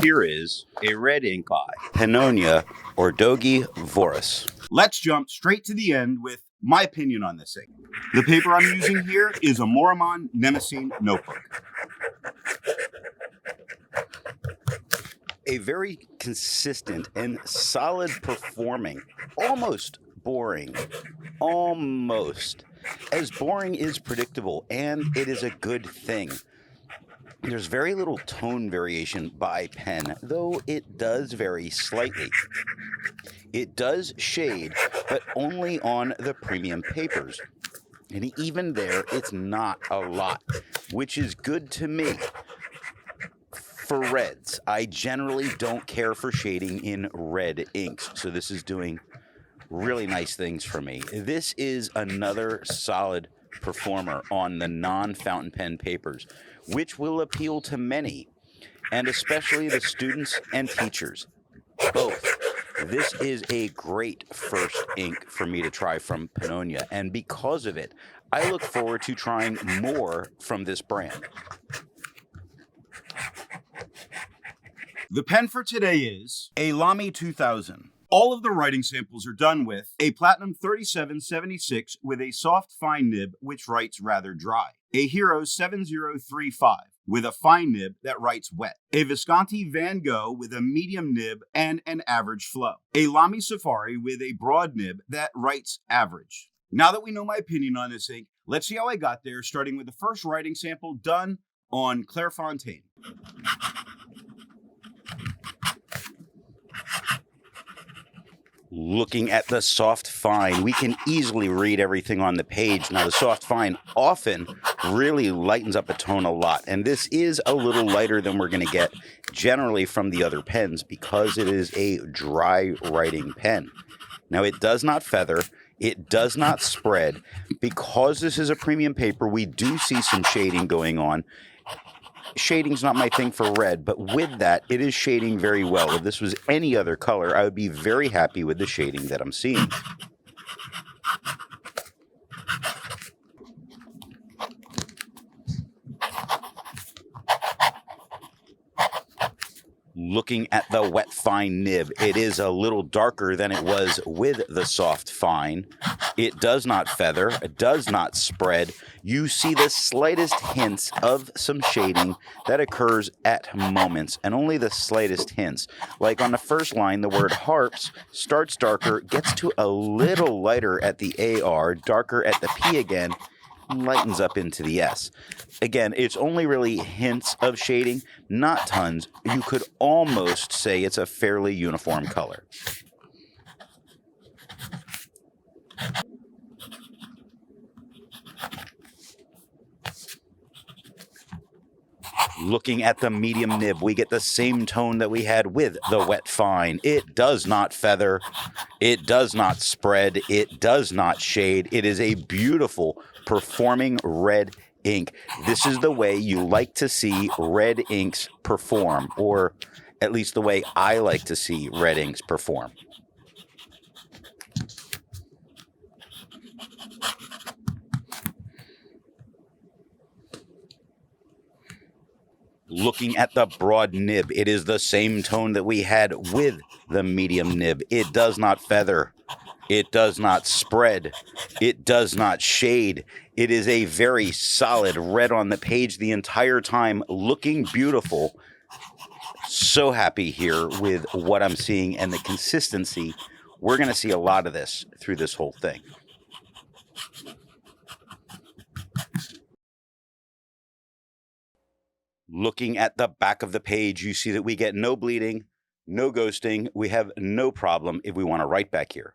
Here is a red ink by Pennonia, Ordogi, Vores. Let's jump straight to the end with my opinion on this ink. The paper I'm using here is a Maruman Mnemosyne Notebook. A very consistent and solid performing, almost boring, almost. As boring is predictable, and it is a good thing. There's very little tone variation by pen, though it does vary slightly. It does shade, but only on the premium papers. And even there, it's not a lot, which is good to me. For reds, I generally don't care for shading in red inks, so this is doing really nice things for me. This is another solid performer on the non-fountain pen papers, which will appeal to many, and especially the students and teachers, both. This is a great first ink for me to try from Pennonia, and because of it, I look forward to trying more from this brand. The pen for today is a Lamy 2000. All of the writing samples are done with a Platinum 3776 with a soft fine nib which writes rather dry, a Hero 7035 with a fine nib that writes wet, a Visconti Van Gogh with a medium nib and an average flow, a Lamy Safari with a broad nib that writes average. Now that we know my opinion on this ink, let's see how I got there, starting with the first writing sample done on Clairfontaine. Looking at the soft fine, we can easily read everything on the page. Now, the soft fine often really lightens up a tone a lot, and this is a little lighter than we're going to get generally from the other pens because it is a dry writing pen. Now, it does not feather. It does not spread. Because this is a premium paper, we do see some shading going on. Shading's not my thing for red, but with that, it is shading very well. If this was any other color, I would be very happy with the shading that I'm seeing. Looking at the wet fine nib, it is a little darker than it was with the soft fine. It does not feather, it does not spread. You see the slightest hints of some shading that occurs at moments, and only the slightest hints. Like on the first line, the word harps starts darker, gets to a little lighter at the AR, darker at the P again, and lightens up into the S. Again, it's only really hints of shading, not tons. You could almost say it's a fairly uniform color. Looking at the medium nib, we get the same tone that we had with the wet fine. It does not feather, it does not spread, it does not shade. It is a beautiful performing red ink. This is the way you like to see red inks perform, or at least the way I like to see red inks perform. Looking at the broad nib, it is the same tone that we had with the medium nib. It does not feather. It does not spread. It does not shade. It is a very solid red on the page the entire time, looking beautiful. So happy here with what I'm seeing and the consistency. We're going to see a lot of this through this whole thing. Looking at the back of the page, you see that we get no bleeding, no ghosting. We have no problem if we want to write back here.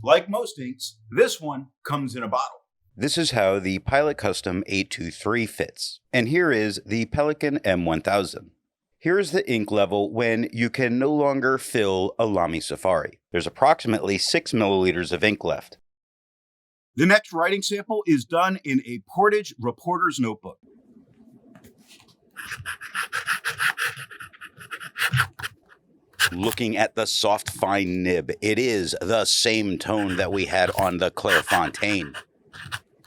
Like most inks, this one comes in a bottle. This is how the Pilot Custom 823 fits. And here is the Pelican M1000. Here is the ink level when you can no longer fill a Lamy Safari. There's approximately 6 milliliters of ink left. The next writing sample is done in a Portage reporter's notebook. Looking at the soft fine nib, it is the same tone that we had on the Clairfontaine.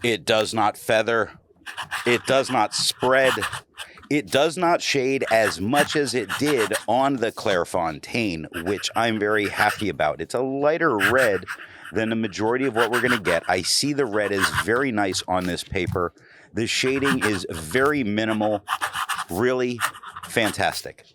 It does not feather, it does not spread, It does not shade as much as it did on the Clairfontaine, which I'm very happy about. It's a lighter red than the majority of what we're going to get. I see the red is very nice on this paper. The shading is very minimal, really fantastic.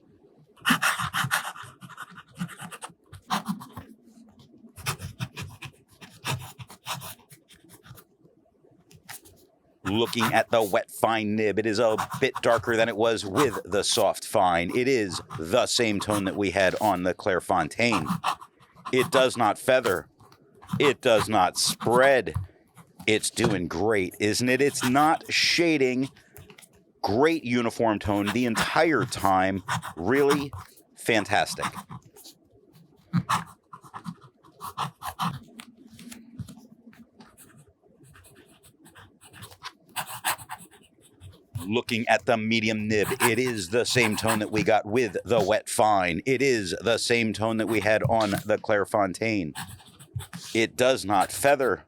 Looking at the wet fine nib, it is a bit darker than it was with the soft fine. It is the same tone that we had on the Clairfontaine. It does not feather. It does not spread. It's doing great, isn't it? It's not shading. Great uniform tone the entire time. Really fantastic. Looking at the medium nib, it is the same tone that we got with the wet fine. It is the same tone that we had on the Clairfontaine. It does not feather.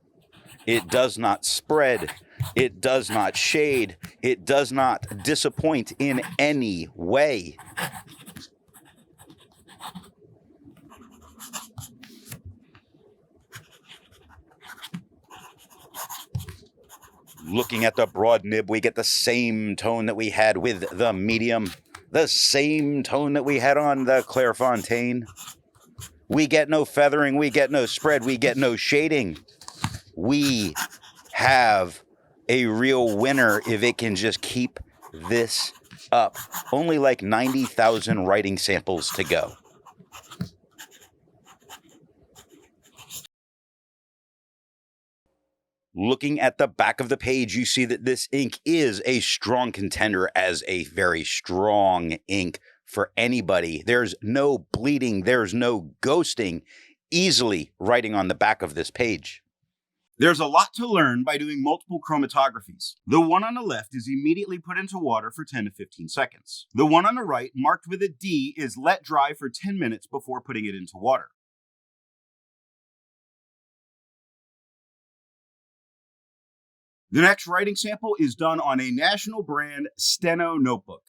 It does not spread. It does not shade. It does not disappoint in any way. Looking at the broad nib, we get the same tone that we had with the medium, the same tone that we had on the Clairfontaine. We get no feathering, we get no spread, we get no shading. We have a real winner if it can just keep this up. Only like 90,000 writing samples to go. Looking at the back of the page, you see that this ink is a strong contender as a very strong ink for anybody. There's no bleeding, there's no ghosting, easily writing on the back of this page. There's a lot to learn by doing multiple chromatographies. The one on the left is immediately put into water for 10 to 15 seconds. The one on the right, marked with a D, is let dry for 10 minutes before putting it into water. The next writing sample is done on a national brand Steno notebook.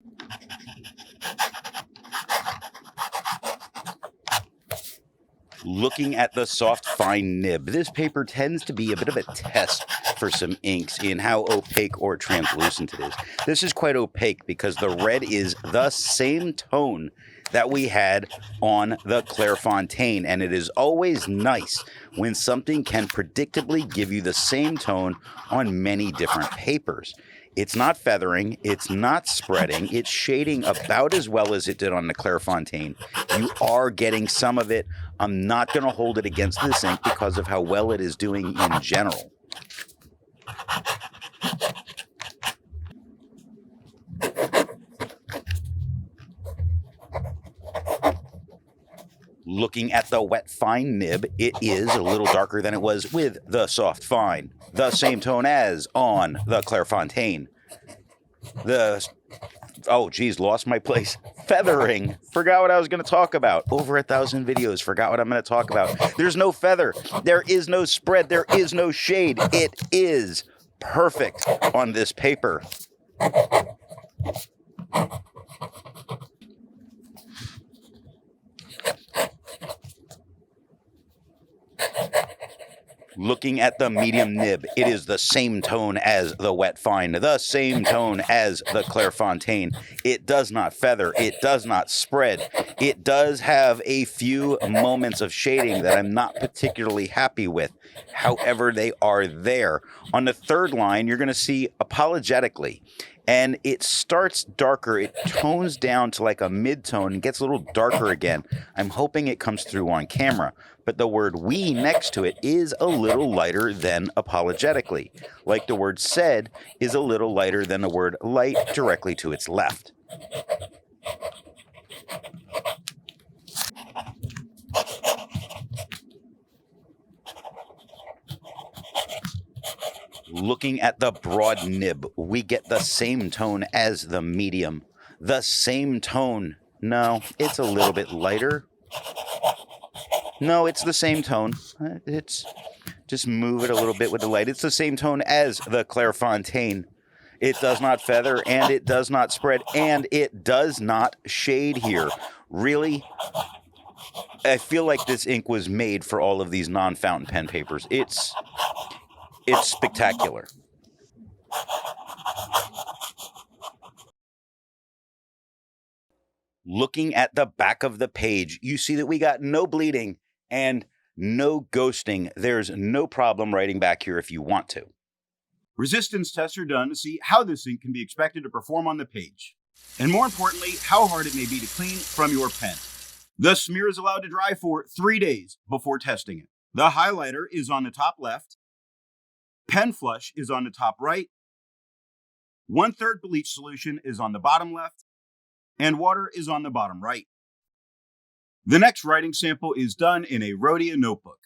Looking at the soft fine nib, this paper tends to be a bit of a test for some inks in how opaque or translucent it is. This is quite opaque because the red is the same tone that we had on the Clairfontaine, and it is always nice when something can predictably give you the same tone on many different papers. It's not feathering, it's not spreading, it's shading about as well as it did on the Clairfontaine. You are getting some of it. I'm not going to hold it against this ink because of how well it is doing in general. Looking at the wet fine nib, it is a little darker than it was with the soft fine. The same tone as on the Clairfontaine. Lost my place. Feathering. Forgot what I was going to talk about. Over 1,000 videos. Forgot what I'm going to talk about. There's no feather. There is no spread. There is no shade. It is perfect on this paper. Looking at the medium nib, it is the same tone as the wet fine, the same tone as the Clairfontaine. It does not feather, it does not spread. It does have a few moments of shading that I'm not particularly happy with. However, they are there. On the third line, you're going to see apologetically. And it starts darker, it tones down to like a mid-tone and gets a little darker again. I'm hoping it comes through on camera. But the word we next to it is a little lighter than apologetically. Like the word said is a little lighter than the word light directly to its left. Looking at the broad nib, we get the same tone as the medium. The same tone. No, it's a little bit lighter. No, it's the same tone. It's just move it a little bit with the light. It's the same tone as the Clairfontaine. it does not feather, and it does not spread, and it does not shade here. Really, I feel like this ink was made for all of these non-fountain pen papers. It's spectacular. Looking at the back of the page, you see that we got no bleeding and no ghosting. There's no problem writing back here if you want to. Resistance tests are done to see how this ink can be expected to perform on the page, and more importantly, how hard it may be to clean from your pen. The smear is allowed to dry for 3 days before testing it. The highlighter is on the top left, pen flush is on the top right, 1/3 bleach solution is on the bottom left, and water is on the bottom right. The next writing sample is done in a Rhodia notebook.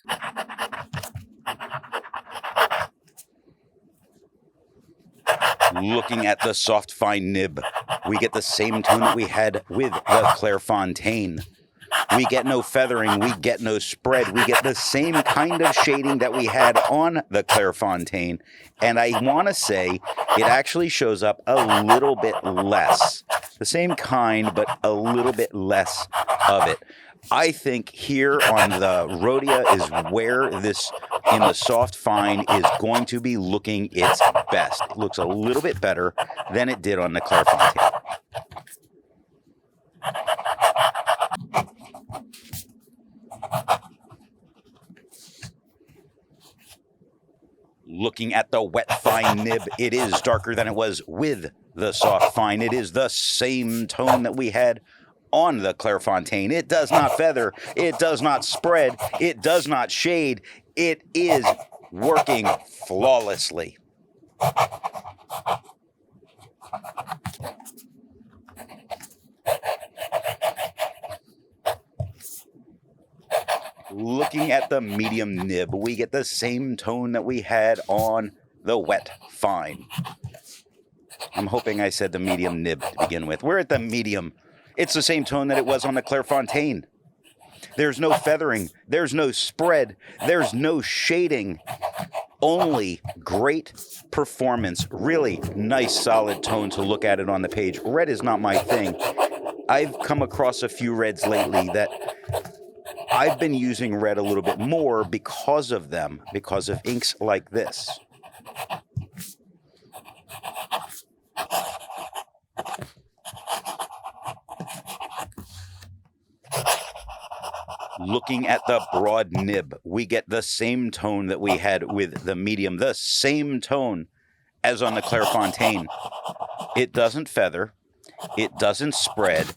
Looking at the soft fine nib, we get the same tone that we had with the Clairfontaine. We get no feathering, we get no spread, we get the same kind of shading that we had on the Clairfontaine, and I want to say it actually shows up a little bit less. The same kind, but a little bit less of it. I think here on the Rhodia is where this, in the soft fine, is going to be looking its best. It looks a little bit better than it did on the Clairfontaine. Looking at the wet fine nib, it is darker than it was with the soft fine. It is the same tone that we had on the Clairfontaine. It does not feather, it does not spread, it does not shade. It is working flawlessly. Looking at the medium nib, we get the same tone that we had on the wet fine. I'm hoping I said the medium nib to begin with. We're at the medium. It's the same tone that it was on the Clairfontaine. There's no feathering, there's no spread, there's no shading. Only great performance. Really nice, solid tone to look at it on the page. Red is not my thing. I've come across a few reds lately that I've been using red a little bit more because of them, because of inks like this. Looking at the broad nib, we get the same tone that we had with the medium, the same tone as on the Clairfontaine. It doesn't feather, it doesn't spread.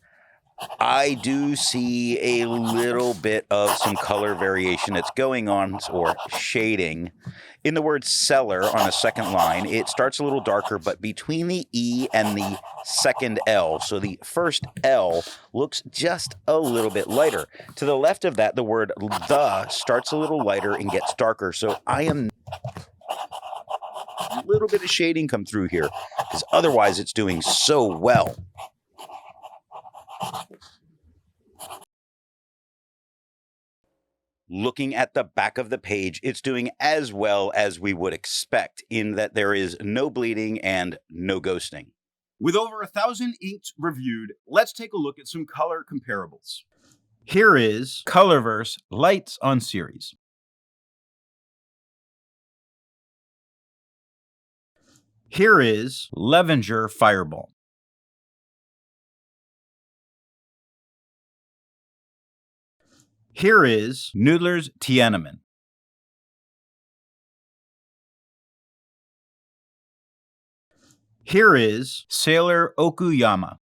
I do see a little bit of some color variation that's going on, or shading. In the word cellar on the second line, it starts a little darker, but between the E and the second L, so the first L looks just a little bit lighter. To the left of that, the word the starts a little lighter and gets darker, so I am a little bit of shading come through here, because otherwise it's doing so well. Looking at the back of the page, it's doing as well as we would expect, in that there is no bleeding and no ghosting. With over 1,000 inks reviewed, let's take a look at some color comparables. Here is Colorverse Lights on Series. Here is Levenger Fireball. Here is Noodler's Tiananmen. Here is Sailor Okuyama.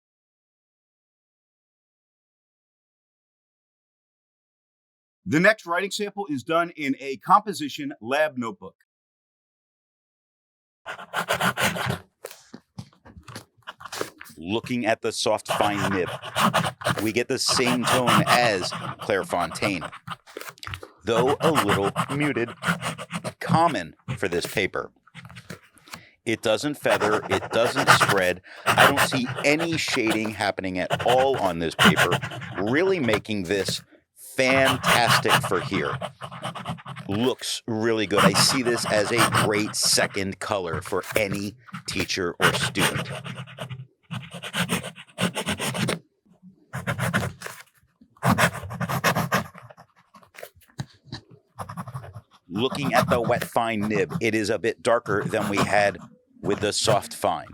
The next writing sample is done in a composition lab notebook. Looking at the soft fine nib, we get the same tone as Clairfontaine, though a little muted, common for this paper. It doesn't feather, it doesn't spread. I don't see any shading happening at all on this paper, really making this fantastic for here. looks really good. I see this as a great second color for any teacher or student. Looking at the wet fine nib, it is a bit darker than we had with the soft fine.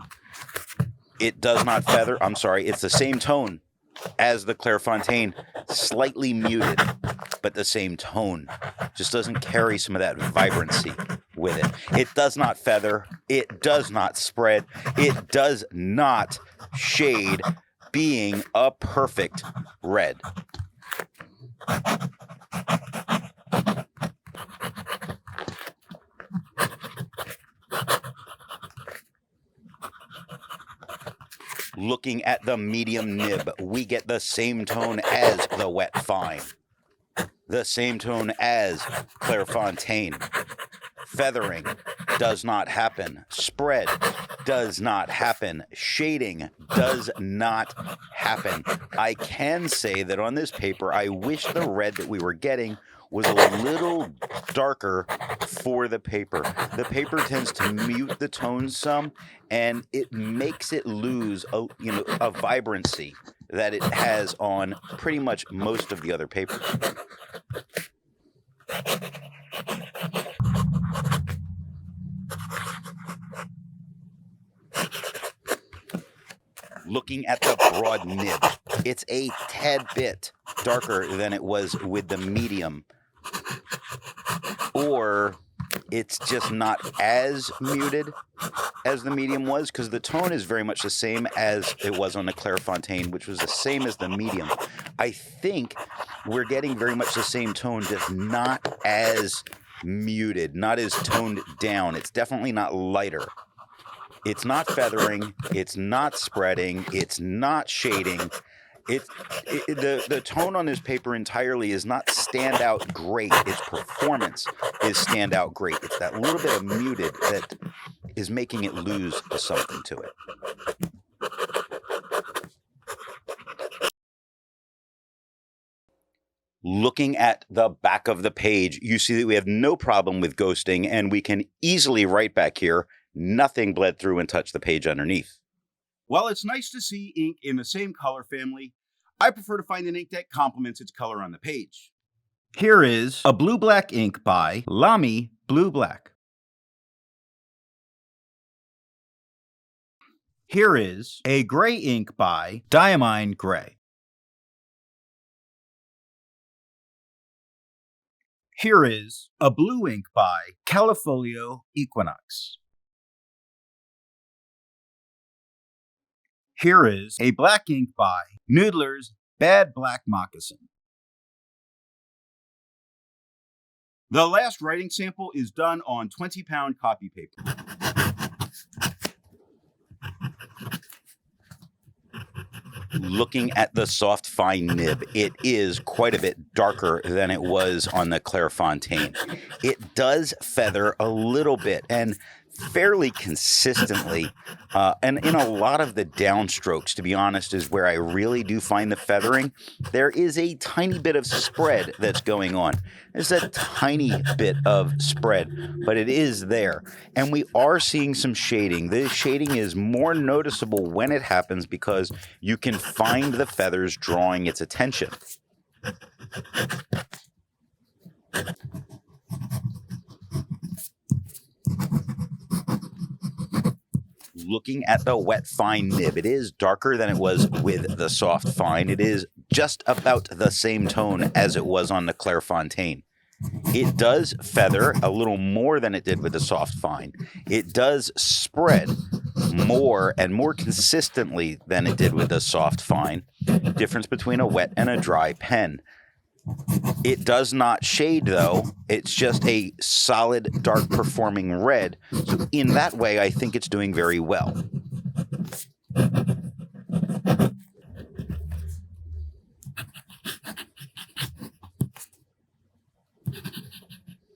It does not feather. I'm sorry, it's the same tone as the Clairfontaine, slightly muted, but the same tone. Just doesn't carry some of that vibrancy with it. It does not feather. It does not spread. It does not shade, being a perfect red. Looking at the medium nib, we get the same tone as the wet fine. The same tone as Clairfontaine. Feathering does not happen. Spread does not happen. Shading does not happen. I can say that on this paper, I wish the red that we were getting was a little darker for the paper. The paper tends to mute the tone some, and it makes it lose a vibrancy that it has on pretty much most of the other papers. Looking at the broad nib, it's a tad bit darker than it was with the medium, or it's just not as muted as the medium was, because the tone is very much the same as it was on the Clairfontaine, which was the same as the medium. I think we're getting very much the same tone, just not as muted, not as toned down. It's definitely not lighter. It's not feathering, it's not spreading, it's not shading. The tone on this paper entirely is not stand out great. Its performance is stand out great. It's that little bit of muted that is making it lose something to it. Looking at the back of the page, you see that we have no problem with ghosting, and we can easily write back here. Nothing bled through and touched the page underneath. While it's nice to see ink in the same color family, I prefer to find an ink that complements its color on the page. Here is a blue-black ink by Lamy Blue Black. Here is a gray ink by Diamine Gray. Here is a blue ink by Califolio Equinox. Here is a black ink by Noodler's Bad Black Moccasin. The last writing sample is done on 20-pound copy paper. Looking at the soft fine nib, it is quite a bit darker than it was on the Clairfontaine. It does feather a little bit, and fairly consistently, and in a lot of the downstrokes, to be honest, is where I really do find the feathering. There is a tiny bit of spread that's going on. There's a tiny bit of spread, but it is there. And we are seeing some shading. The shading is more noticeable when it happens because you can find the feathers drawing its attention. Looking at the wet fine nib, it is darker than it was with the soft fine. It is just about the same tone as it was on the Clairfontaine. It does feather a little more than it did with the soft fine. It does spread more and more consistently than it did with the soft fine. Difference between a wet and a dry pen. It does not shade, though. It's just a solid, dark performing red. So in that way, I think it's doing very well.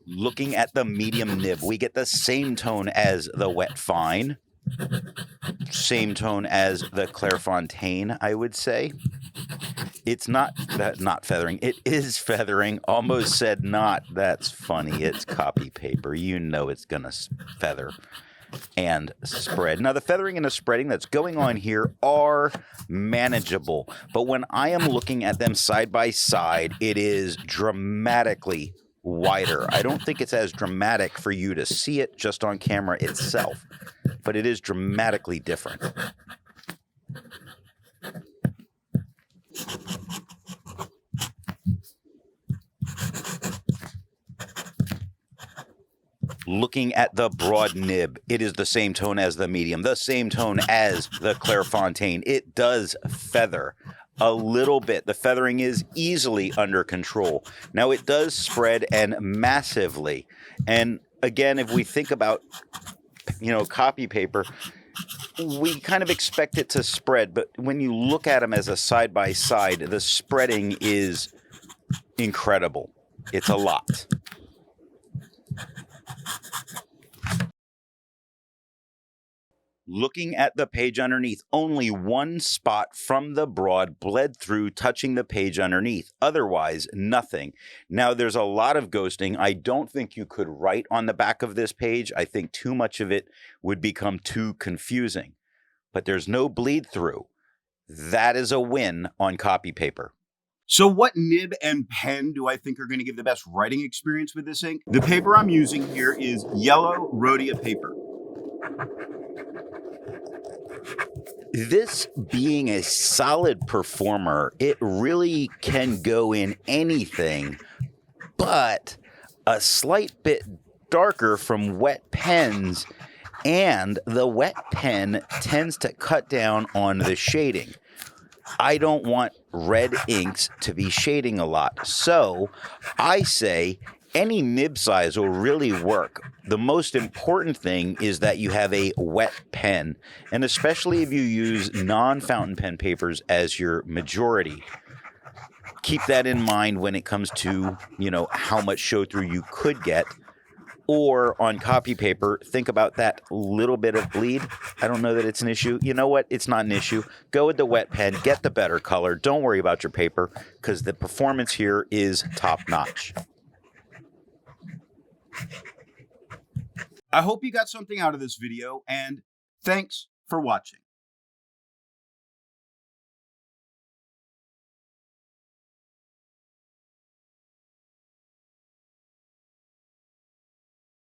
Looking at the medium nib, we get the same tone as the wet fine. Same tone as the Clairfontaine, I would say. It's not feathering. It is feathering. Almost said not. That's funny. It's copy paper. You know it's going to feather and spread. Now, the feathering and the spreading that's going on here are manageable. But when I am looking at them side by side, it is dramatically wider. I don't think it's as dramatic for you to see it just on camera itself, but it is dramatically different. Looking at the broad nib, it is the same tone as the medium, the same tone as the Clairfontaine. It does feather a little bit. The feathering is easily under control. Now, it does spread and massively. And again, if we think about, copy paper, we kind of expect it to spread, but when you look at them as a side by side, the spreading is incredible. It's a lot. Looking at the page underneath, only one spot from the broad bled through, touching the page underneath. Otherwise, nothing. Now, there's a lot of ghosting. I don't think you could write on the back of this page. I think too much of it would become too confusing. But there's no bleed through. That is a win on copy paper. So what nib and pen do I think are going to give the best writing experience with this ink? The paper I'm using here is yellow Rhodia paper. This being a solid performer, it really can go in anything, but a slight bit darker from wet pens, and the wet pen tends to cut down on the shading. I don't want red inks to be shading a lot, so I say any nib size will really work. The most important thing is that you have a wet pen, and especially if you use non-fountain pen papers as your majority. Keep that in mind when it comes to, how much show through you could get. Or on copy paper, think about that little bit of bleed. I don't know that it's an issue. You know what? It's not an issue. Go with the wet pen. Get the better color. Don't worry about your paper, because the performance here is top-notch. I hope you got something out of this video, and thanks for watching.